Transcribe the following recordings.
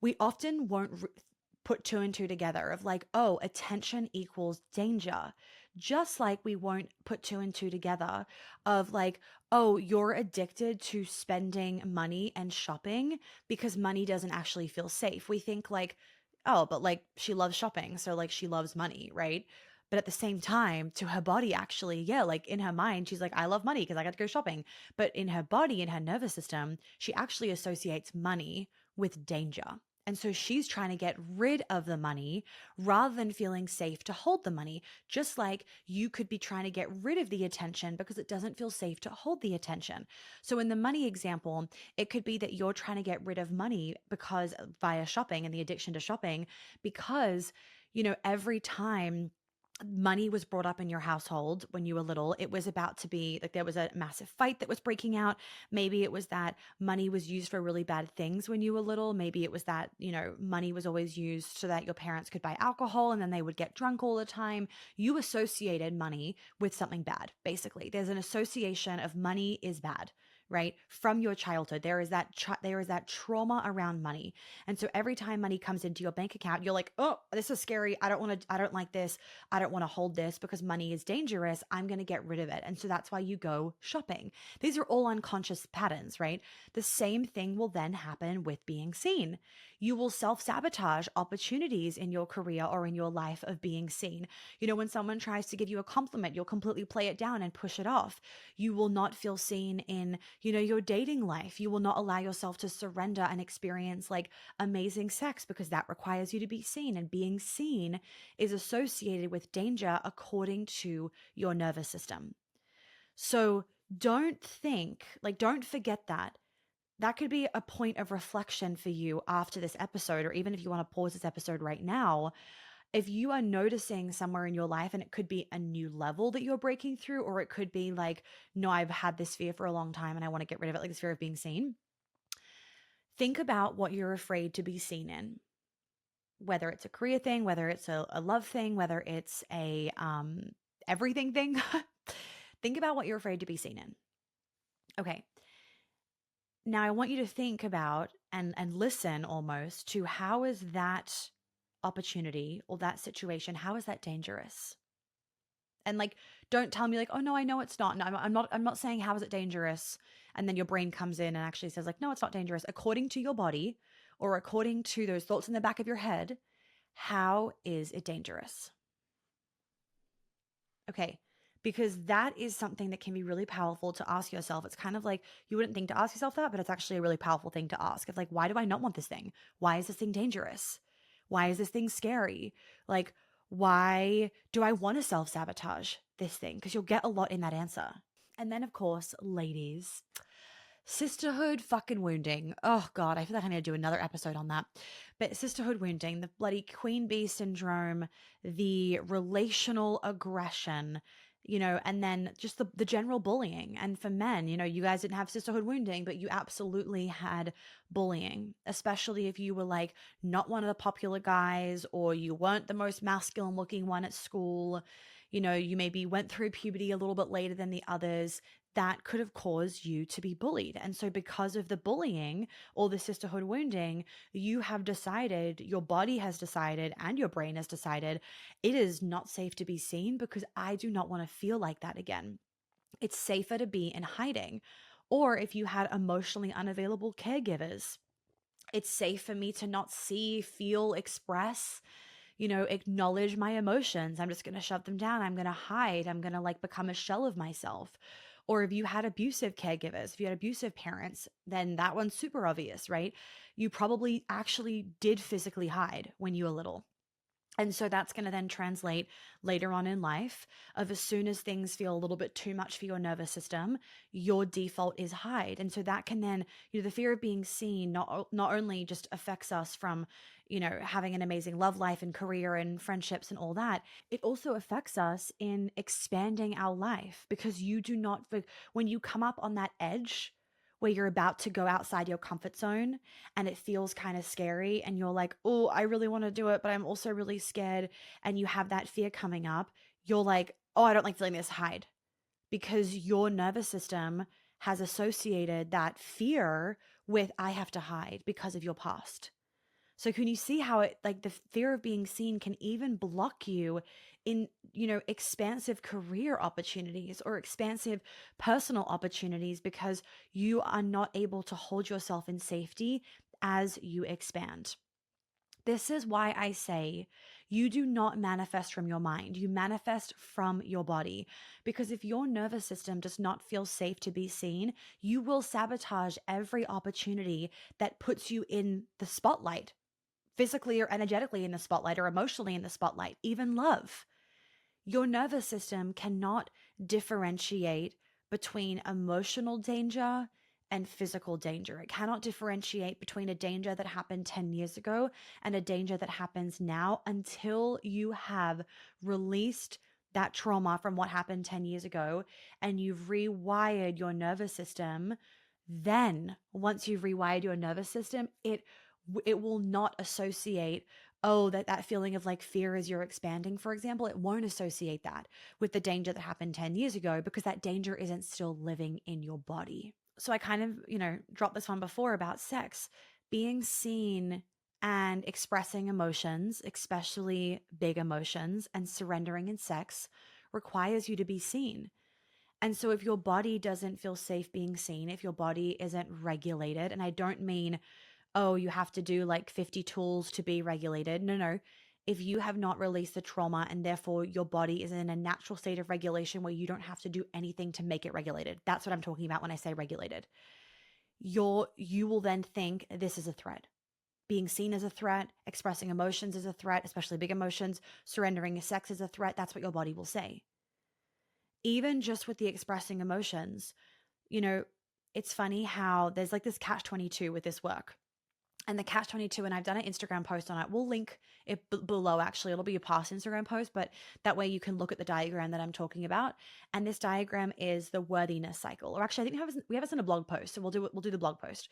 we often won't put two and two together of like, oh, attention equals danger. Just like we won't put two and two together of like, oh, you're addicted to spending money and shopping because money doesn't actually feel safe. We think like, oh, but like she loves shopping, so like she loves money, right? But at the same time, to her body, actually, yeah, like in her mind, she's like, I love money because I got to go shopping. But in her body, in her nervous system, she actually associates money with danger. And so she's trying to get rid of the money rather than feeling safe to hold the money. Just like you could be trying to get rid of the attention because it doesn't feel safe to hold the attention. So, in the money example, it could be that you're trying to get rid of money because via shopping and the addiction to shopping, because, every time money was brought up in your household when you were little, it was about to be like there was a massive fight that was breaking out. Maybe it was that money was used for really bad things when you were little. Maybe it was that, money was always used so that your parents could buy alcohol and then they would get drunk all the time. You associated money with something bad, basically. There's an association of money is bad, right? From your childhood. There is that trauma around money. And so every time money comes into your bank account, you're like, "Oh, this is scary. I don't like this. I don't want to hold this because money is dangerous. I'm going to get rid of it." And so that's why you go shopping. These are all unconscious patterns, right? The same thing will then happen with being seen. You will self-sabotage opportunities in your career or in your life of being seen. When someone tries to give you a compliment, you'll completely play it down and push it off. You will not feel seen in, your dating life. You will not allow yourself to surrender and experience like amazing sex because that requires you to be seen. And being seen is associated with danger according to your nervous system. So don't forget that. That could be a point of reflection for you after this episode, or even if you want to pause this episode right now. If you are noticing somewhere in your life, and it could be a new level that you're breaking through, or it could be like, no, I've had this fear for a long time and I want to get rid of it, like this fear of being seen. Think about what you're afraid to be seen in, whether it's a career thing, whether it's a love thing, whether it's a everything thing. Think about what you're afraid to be seen in. Okay. Now I want you to think about and listen almost to how is that opportunity or that situation, how is that dangerous? And like, don't tell me like, oh no, I know it's not. No, I'm not saying how is it dangerous. And then your brain comes in and actually says like, no, it's not dangerous. According to your body or according to those thoughts in the back of your head, how is it dangerous? Okay. Because that is something that can be really powerful to ask yourself. It's kind of like you wouldn't think to ask yourself that, but it's actually a really powerful thing to ask. It's like, why do I not want this thing? Why is this thing dangerous? Why is this thing scary? Like, why do I want to self sabotage this thing? Because you'll get a lot in that answer. And then, of course, ladies, sisterhood fucking wounding. Oh God, I feel like I need to do another episode on that. But sisterhood wounding, the bloody queen bee syndrome, the relational aggression, and then just the general bullying. And for men, you guys didn't have sisterhood wounding, but you absolutely had bullying, especially if you were like not one of the popular guys or you weren't the most masculine looking one at school. You maybe went through puberty a little bit later than the others. That could have caused you to be bullied. And so, because of the bullying or the sisterhood wounding, you have decided, your body has decided, and your brain has decided it is not safe to be seen because I do not want to feel like that again. It's safer to be in hiding. Or if you had emotionally unavailable caregivers, it's safe for me to not see, feel, express, acknowledge my emotions. I'm just going to shove them down. I'm going to hide. I'm going to like become a shell of myself. Or if you had abusive caregivers, if you had abusive parents, then that one's super obvious, right? You probably actually did physically hide when you were little. And so that's going to then translate later on in life of as soon as things feel a little bit too much for your nervous system, your default is hide. And so that can then, the fear of being seen not only just affects us from, having an amazing love life and career and friendships and all that, it also affects us in expanding our life because you do not, when you come up on that edge where you're about to go outside your comfort zone and it feels kind of scary and you're like, oh, I really want to do it, but I'm also really scared. And you have that fear coming up. You're like, oh, I don't like feeling this, hide. Because your nervous system has associated that fear with I have to hide because of your past. So can you see how it, like, the fear of being seen can even block you in, expansive career opportunities or expansive personal opportunities because you are not able to hold yourself in safety as you expand. This is why I say you do not manifest from your mind. You manifest from your body. Because if your nervous system does not feel safe to be seen, you will sabotage every opportunity that puts you in the spotlight, physically or energetically in the spotlight or emotionally in the spotlight, even love. Your nervous system cannot differentiate between emotional danger and physical danger. It cannot differentiate between a danger that happened 10 years ago and a danger that happens now until you have released that trauma from what happened 10 years ago and you've rewired your nervous system. Then, once you've rewired your nervous system, it will not associate, oh, that feeling of like fear as you're expanding, for example. It won't associate that with the danger that happened 10 years ago because that danger isn't still living in your body. So I kind of, dropped this one before about sex. Being seen and expressing emotions, especially big emotions, and surrendering in sex requires you to be seen. And so if your body doesn't feel safe being seen, if your body isn't regulated, and I don't mean, oh, you have to do like 50 tools to be regulated. No, no. If you have not released the trauma and therefore your body is in a natural state of regulation where you don't have to do anything to make it regulated. That's what I'm talking about when I say regulated. You will then think this is a threat. Being seen as a threat, expressing emotions is a threat, especially big emotions, surrendering sex is a threat. That's what your body will say. Even just with the expressing emotions, you know, it's funny how there's like this catch 22 with this work. And the catch 22, and I've done an Instagram post on it. We'll link it below, actually. It'll be a past Instagram post, but that way you can look at the diagram that I'm talking about. And this diagram is the worthiness cycle. Or actually, I think we have this in a blog post. So we'll do the blog post.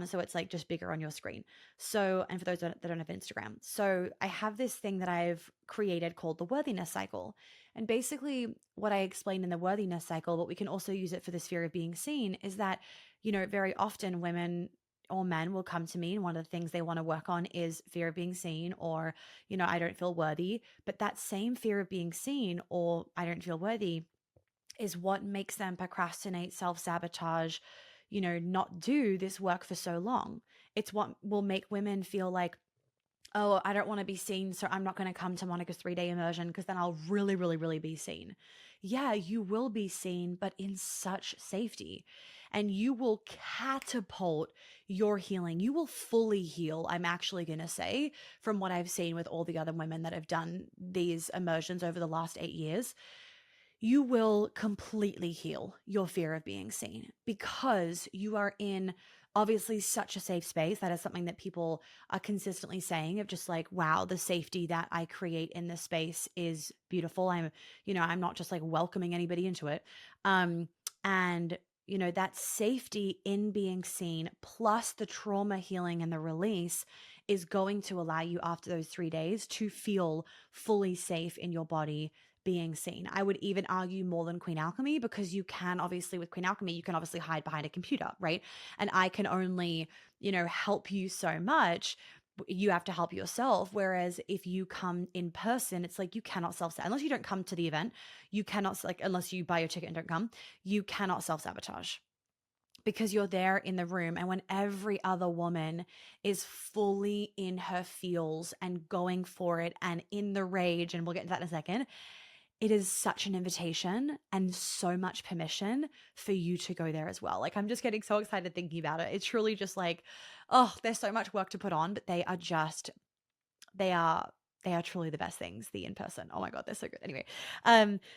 So it's like just bigger on your screen. So, and for those that don't have Instagram. So I have this thing that I've created called the worthiness cycle. And basically what I explained in the worthiness cycle, but we can also use it for this fear of being seen, is that, very often women or men will come to me and one of the things they want to work on is fear of being seen or, I don't feel worthy. But that same fear of being seen or I don't feel worthy is what makes them procrastinate, self-sabotage, not do this work for so long. It's what will make women feel like, oh, I don't want to be seen, so I'm not going to come to Monica's 3-day immersion because then I'll really, really, really be seen. Yeah, you will be seen, but in such safety. And you will catapult your healing. You will fully heal, I'm actually going to say, from what I've seen with all the other women that have done these immersions over the last 8 years. You will completely heal your fear of being seen because you are in obviously such a safe space. That is something that people are consistently saying of just like, wow, the safety that I create in this space is beautiful. I'm not just like welcoming anybody into it. And that safety in being seen plus the trauma healing and the release is going to allow you after those 3 days to feel fully safe in your body being seen. I would even argue more than Queen Alchemy because you can obviously with Queen Alchemy, you can obviously hide behind a computer, right? And I can only, help you so much. You have to help yourself. Whereas if you come in person, it's like you cannot unless you don't come to the event, you cannot unless you buy your ticket and don't come, you cannot self-sabotage because you're there in the room. And when every other woman is fully in her feels and going for it and in the rage, and we'll get into that in a second, it is such an invitation and so much permission for you to go there as well. Like I'm just getting so excited thinking about it. It's truly just like, oh, there's so much work to put on, but they are truly the best things, the in-person. Oh my God, they're so good. Anyway,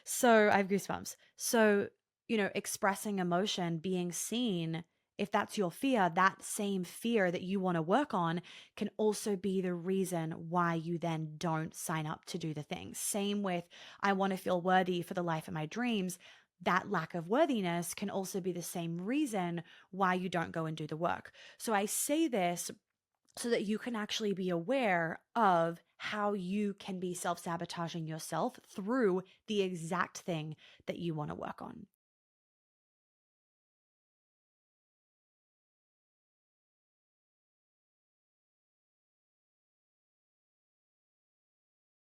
so I have goosebumps. So, expressing emotion, being seen, if that's your fear, that same fear that you want to work on can also be the reason why you then don't sign up to do the things. Same with, I want to feel worthy for the life of my dreams. That lack of worthiness can also be the same reason why you don't go and do the work. So I say this so that you can actually be aware of how you can be self-sabotaging yourself through the exact thing that you want to work on.